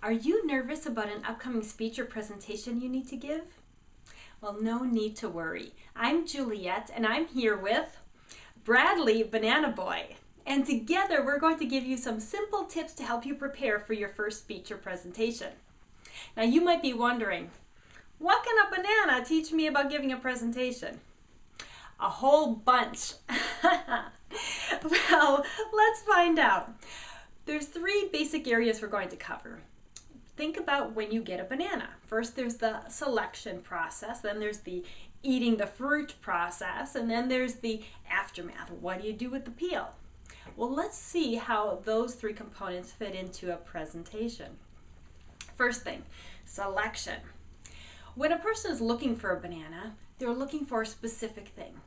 Are you nervous about an upcoming speech or presentation you need to give? Well, no need to worry. I'm Juliet and I'm here with Bradley Banana Boy. And together we're going to give you some simple tips to help you prepare for your first speech or presentation. Now you might be wondering, what can a banana teach me about giving a presentation? A whole bunch. Well, let's find out. There's 3 basic areas we're going to cover. Think about when you get a banana. First, there's the selection process, then there's the eating the fruit process, and then there's the aftermath. What do you do with the peel? Well, let's see how those 3 components fit into a presentation. First thing, selection. When a person is looking for a banana, they're looking for a specific thing.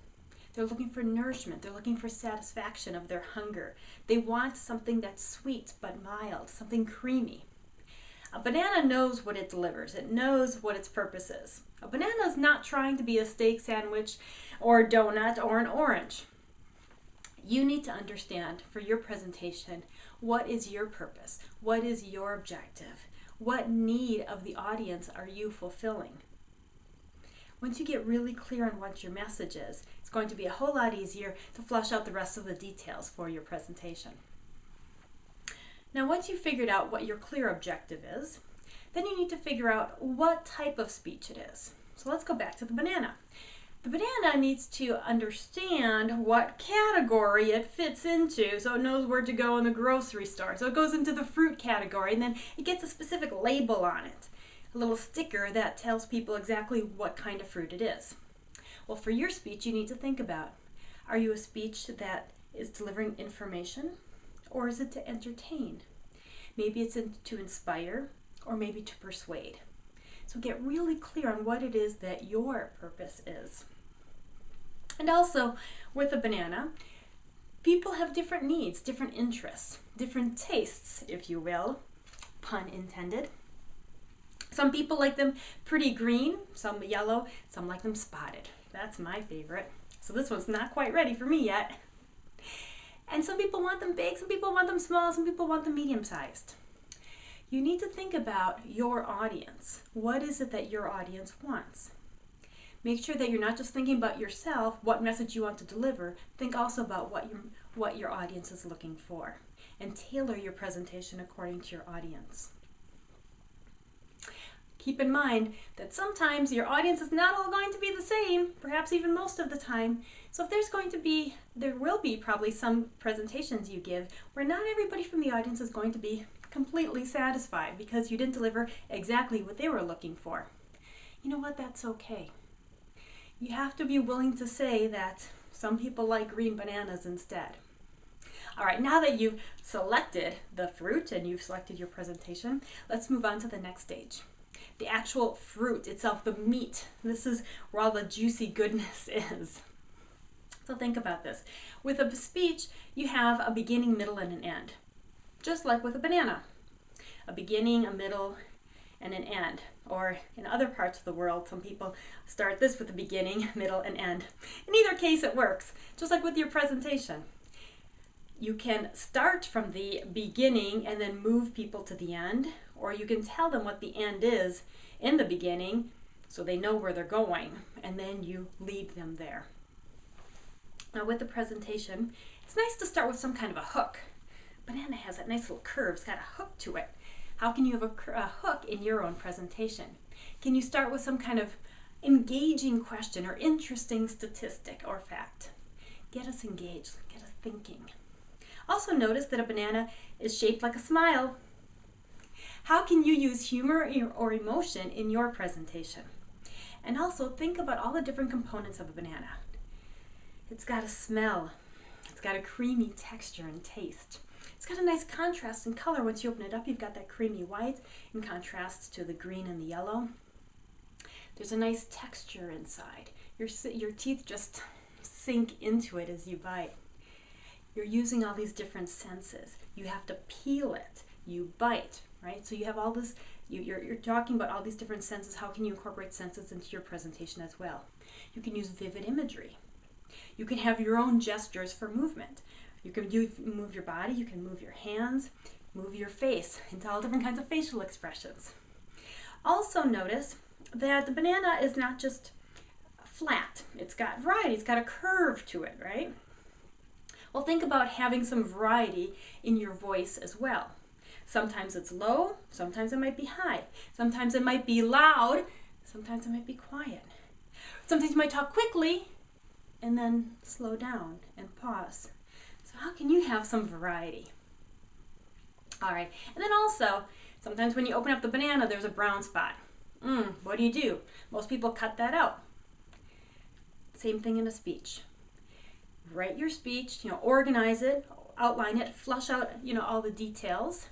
They're looking for nourishment. They're looking for satisfaction of their hunger. They want something that's sweet but mild, something creamy. A banana knows what it delivers. It knows what its purpose is. A banana is not trying to be a steak sandwich or a donut or an orange. You need to understand for your presentation, what is your purpose? What is your objective? What need of the audience are you fulfilling? Once you get really clear on what your message is, it's going to be a whole lot easier to flesh out the rest of the details for your presentation. Now, once you've figured out what your clear objective is, then you need to figure out what type of speech it is. So let's go back to the banana. The banana needs to understand what category it fits into, so it knows where to go in the grocery store. So it goes into the fruit category, and then it gets a specific label on it, a little sticker that tells people exactly what kind of fruit it is. Well, for your speech, you need to think about, are you a speech that is delivering information, or is it to entertain? Maybe it's to inspire, or maybe to persuade. So get really clear on what it is that your purpose is. And also, with a banana, people have different needs, different interests, different tastes, if you will, pun intended. Some people like them pretty green, some yellow, some like them spotted. That's my favorite. So this one's not quite ready for me yet. And some people want them big, some people want them small, some people want them medium-sized. You need to think about your audience. What is it that your audience wants? Make sure that you're not just thinking about yourself, what message you want to deliver. Think also about what your audience is looking for, and tailor your presentation according to your audience. Keep in mind that sometimes your audience is not all going to be the same, perhaps even most of the time. So if there will be probably some presentations you give where not everybody from the audience is going to be completely satisfied because you didn't deliver exactly what they were looking for. You know what? That's okay. You have to be willing to say that some people like green bananas instead. All right, now that you've selected the fruit and you've selected your presentation, let's move on to the next stage. The actual fruit itself, the meat. This is where all the juicy goodness is. So think about this. With a speech, you have a beginning, middle, and an end. Just like with a banana. A beginning, a middle, and an end. Or in other parts of the world, some people start this with a beginning, middle, and end. In either case, it works. Just like with your presentation. You can start from the beginning and then move people to the end, or you can tell them what the end is in the beginning so they know where they're going, and then you lead them there. Now with the presentation, it's nice to start with some kind of a hook. Banana has that nice little curve, it's got a hook to it. How can you have a hook in your own presentation? Can you start with some kind of engaging question or interesting statistic or fact? Get us engaged, get us thinking. Also notice that a banana is shaped like a smile. How can you use humor or emotion in your presentation? And also think about all the different components of a banana. It's got a smell. It's got a creamy texture and taste. It's got a nice contrast in color. Once you open it up, you've got that creamy white in contrast to the green and the yellow. There's a nice texture inside. Your teeth just sink into it as you bite. You're using all these different senses. You have to peel it. You bite, right? So you have all this, you're talking about all these different senses. How can you incorporate senses into your presentation as well? You can use vivid imagery. You can have your own gestures for movement. You can move your body, you can move your hands, Move your face into all different kinds of facial expressions. Also notice that the banana is not just flat. It's got variety. It's got a curve to it, right? Well, think about having some variety in your voice as well. Sometimes it's low, sometimes it might be high. Sometimes it might be loud, sometimes it might be quiet. Sometimes you might talk quickly and then slow down and pause. So how can you have some variety? All right, and then also, sometimes when you open up the banana, there's a brown spot. What do? Most people cut that out. Same thing in a speech. Write your speech, organize it, outline it, flush out, all the details.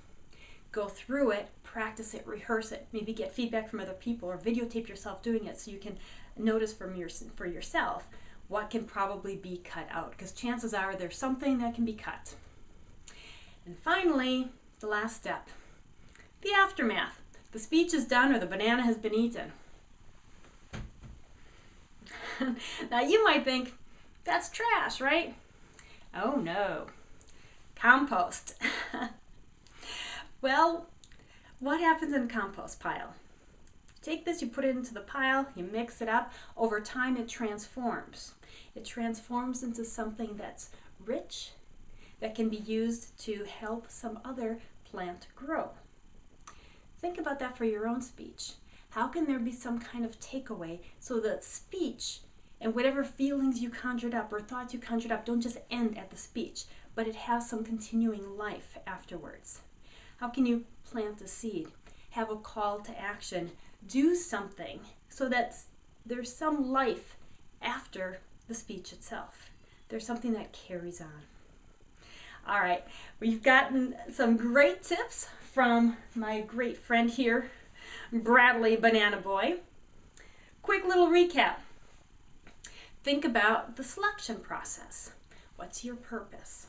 Go through it, practice it, rehearse it. Maybe get feedback from other people or videotape yourself doing it so you can notice for yourself what can probably be cut out, because chances are there's something that can be cut. And finally, the last step, the aftermath. The speech is done or the banana has been eaten. Now you might think, that's trash, right? Oh no, compost. Well, what happens in a compost pile? Take this, you put it into the pile, you mix it up. Over time it transforms. It transforms into something that's rich, that can be used to help some other plant grow. Think about that for your own speech. How can there be some kind of takeaway so that speech and whatever feelings you conjured up or thoughts you conjured up don't just end at the speech, but it has some continuing life afterwards? How can you plant a seed, have a call to action, do something so that there's some life after the speech itself? There's something that carries on. All right, we've gotten some great tips from my great friend here, Bradley Banana Boy. Quick little recap. Think about the selection process. What's your purpose?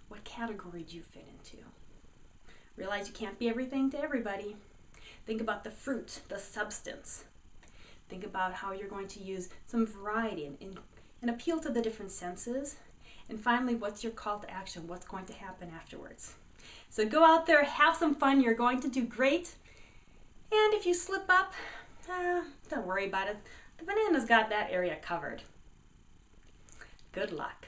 What category do you fit into? Realize you can't be everything to everybody. Think about the fruit, the substance. Think about how you're going to use some variety and appeal to the different senses. And finally, what's your call to action? What's going to happen afterwards? So go out there, have some fun. You're going to do great. And if you slip up, don't worry about it. The banana's got that area covered. Good luck.